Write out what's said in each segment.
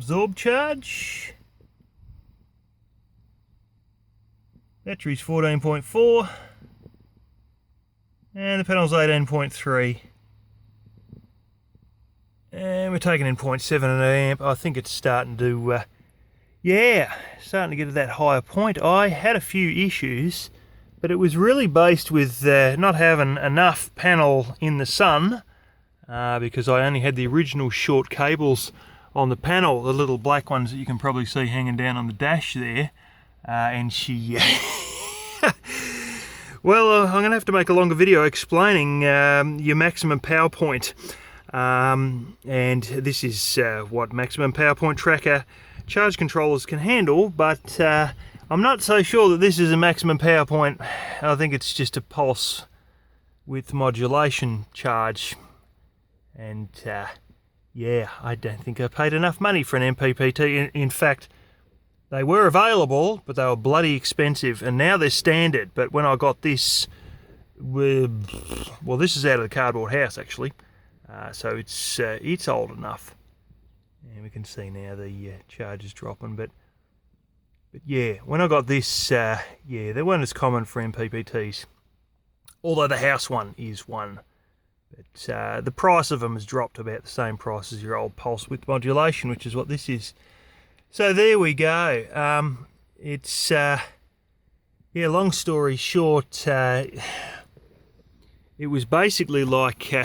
Absorb charge. Battery's 14.4. And the panel's 18.3. And we're taking in 0.7 amp. I think it's starting to, starting to get to that higher point. I had a few issues, but it was really based with not having enough panel in the sun, because I only had the original short cables on the panel, the little black ones that you can probably see hanging down on the dash there, and she... Well, I'm going to have to make a longer video explaining your maximum power point. And this is what maximum power point tracker charge controllers can handle, but I'm not so sure that this is a maximum power point. I think it's just a pulse width modulation charge. And yeah, I don't think I paid enough money for an MPPT. In fact, they were available, but they were bloody expensive, and now they're standard. But when I got this, well, this is out of the cardboard house actually, so it's old enough, and we can see now the charge is dropping. But yeah, when I got this, yeah, they weren't as common for MPPTs, although the house one is one. But the price of them has dropped to about the same price as your old pulse width modulation, which is what this is. So there we go. It's, yeah, long story short, it was basically like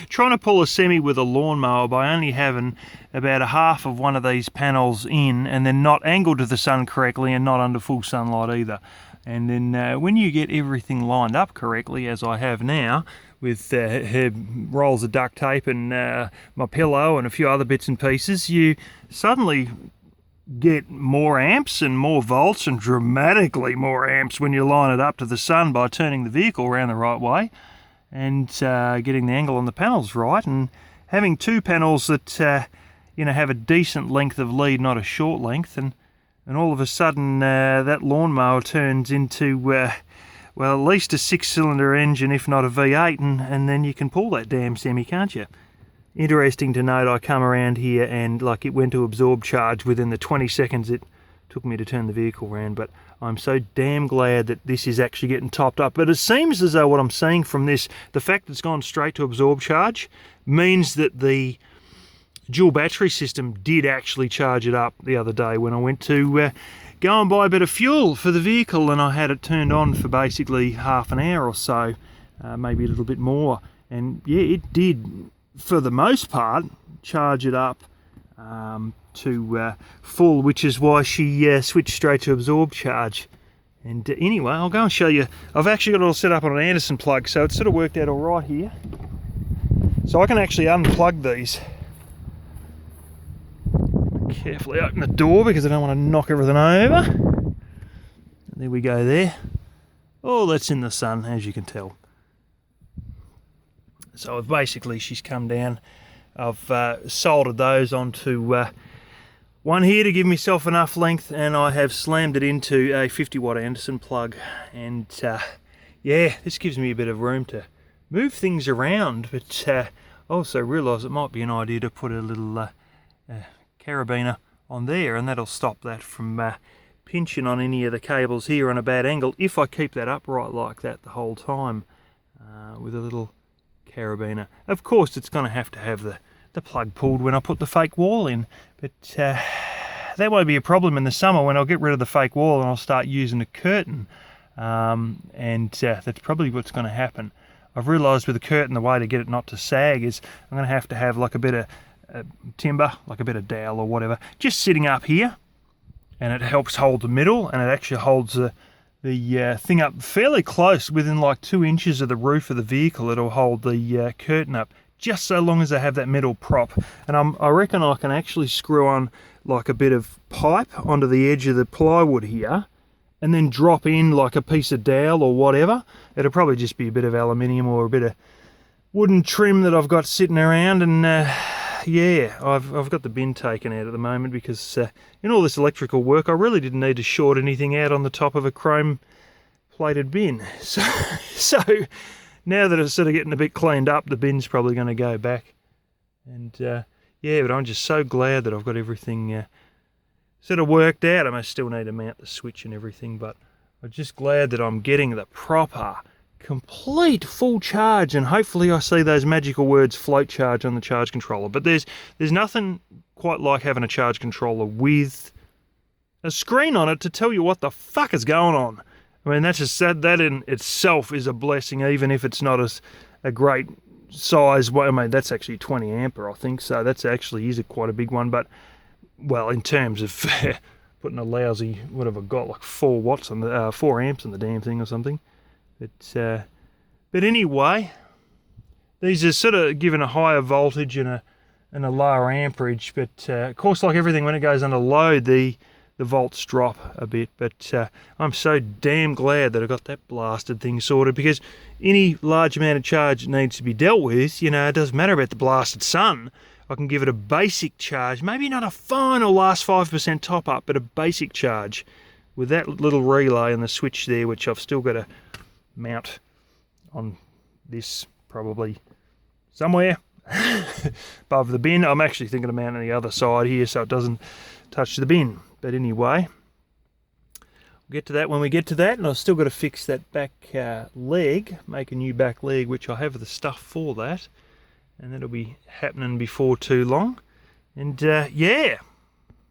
trying to pull a semi with a lawnmower by only having about a half of one of these panels in, and then not angled to the sun correctly and not under full sunlight either. And then when you get everything lined up correctly, as I have now, with her rolls of duct tape and my pillow and a few other bits and pieces, you suddenly get more amps and more volts, and dramatically more amps when you line it up to the sun by turning the vehicle around the right way and getting the angle on the panels right, and having two panels that you know, have a decent length of lead, not a short length, and all of a sudden that lawnmower turns into well, at least a 6-cylinder engine, if not a V8, and then you can pull that damn semi, can't you? Interesting to note, I come around here and like it went to absorb charge within the 20 seconds it took me to turn the vehicle around, but I'm so damn glad that this is actually getting topped up. But it seems as though what I'm seeing from this, the fact that it's gone straight to absorb charge, means that the dual battery system did actually charge it up the other day when I went to go and buy a bit of fuel for the vehicle, and I had it turned on for basically half an hour or so, maybe a little bit more, and yeah, it did, for the most part, charge it up to full, which is why she switched straight to absorb charge. And anyway, I'll go and show you. I've actually got it all set up on an Anderson plug, so it's sort of worked out all right here. So I can actually unplug these. Carefully open the door because I don't want to knock everything over. And there we go there. Oh, that's in the sun, as you can tell. So I've basically, she's come down, I've soldered those onto one here to give myself enough length, and I have slammed it into a 50-watt Anderson plug, and yeah, this gives me a bit of room to move things around, but I also realise it might be an idea to put a little carabiner on there, and that'll stop that from pinching on any of the cables here on a bad angle, if I keep that upright like that the whole time with a little carabiner. Of course, it's going to have the plug pulled when I put the fake wall in, but that won't be a problem in the summer when I'll get rid of the fake wall and I'll start using a curtain, and that's probably what's going to happen. I've realised with the curtain, the way to get it not to sag is I'm going to have like a bit of timber, like a bit of dowel or whatever, just sitting up here, and it helps hold the middle, and it actually holds the thing up fairly close, within like 2 inches of the roof of the vehicle. It'll hold the curtain up just so long as I have that middle prop. And I reckon I can actually screw on like a bit of pipe onto the edge of the plywood here, and then drop in like a piece of dowel or whatever. It'll probably just be a bit of aluminium or a bit of wooden trim that I've got sitting around, and yeah, I've got the bin taken out at the moment because in all this electrical work I really didn't need to short anything out on the top of a chrome plated bin. So now that it's sort of getting a bit cleaned up, the bin's probably going to go back. And yeah, but I'm just so glad that I've got everything sort of worked out. I may still need to mount the switch and everything, but I'm just glad that I'm getting the proper, complete full charge, and hopefully I see those magical words float charge on the charge controller. But there's nothing quite like having a charge controller with a screen on it to tell you what the fuck is going on. I mean, that's just that in itself is a blessing, even if it's not a great size. I mean, that's actually 20 ampere, I think, so that's actually is quite a big one. But, well, in terms of putting a lousy, what have I got, like 4 watts on the 4 amps on the damn thing or something. But anyway, these are sort of given a higher voltage and a lower amperage. But of course, like everything, when it goes under load, the volts drop a bit. But I'm so damn glad that I got that blasted thing sorted, because any large amount of charge needs to be dealt with. You know, it doesn't matter about the blasted sun. I can give it a basic charge, maybe not a final last 5% top up, but a basic charge with that little relay and the switch there, which I've still got to mount on this probably somewhere above the bin. I'm actually thinking of mounting on the other side here so it doesn't touch the bin. But anyway, we'll get to that when we get to that, and I've still got to fix that back leg, make a new back leg, which I have the stuff for that, and that'll be happening before too long. And yeah,